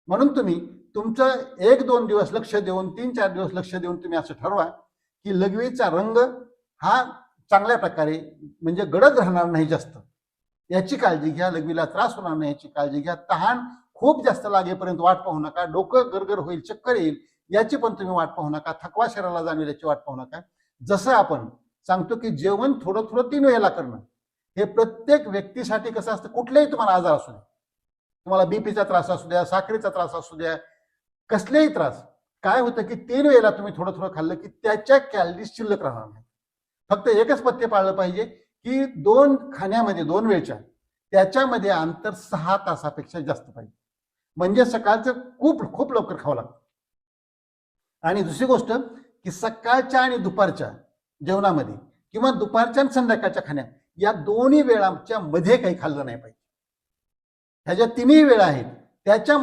म्हणून तुम्ही तुमचं 1-2 दिवस लक्ष देऊन 3-4 दिवस लक्ष देऊन तुम्ही असं ठरवा की लघवीचा रंग हा चांगल्या प्रकारे म्हणजे गडद राहणार नाही जास्त, याची काळजी घ्या. लघवीला त्रास होणार नाही याची काळजी घ्या. तहान खूप जास्त लागेपर्यंत वाट पाहू नका. डोकं गरगर होईल, चक्कर येईल याची पण तुम्ही वाट पाहू नका. थकवा शरीराला जाणवेल याची वाट पाहू नका. जसं आपण सांगतो की जेवण थोडं थोडं 3 वेळेला करणं, हे प्रत्येक व्यक्तीसाठी कसं असतं, कुठलेही तुम्हाला आजार असू द्या, तुम्हाला बीपीचा त्रास असू द्या, साखरेचा त्रास असू द्या, कसलेही त्रास, काय होतं की 3 वेळेला तुम्ही थोडं थोडं खाल्लं की त्याच्या कॅलरीज शिल्लक राहणार नाही. फक्त एकच पथ्य पाळलं पाहिजे की 2 खाण्यामध्ये 2 वेळच्या त्याच्यामध्ये अंतर 6 तासापेक्षा जास्त पाहिजे. म्हणजे सकाळचं खूप खूप लवकर खावं लागतं. आणि दुसरी गोष्ट की सकाळच्या आणि दुपारच्या जेवणामध्ये किंवा दुपारच्या आणि संध्याकाळच्या खाण्यात या दोन्ही वेळांच्या मध्ये काही खाल्लं नाही पाहिजे. ह्या ज्या 3 वेळा आहेत त्याच्यामध्ये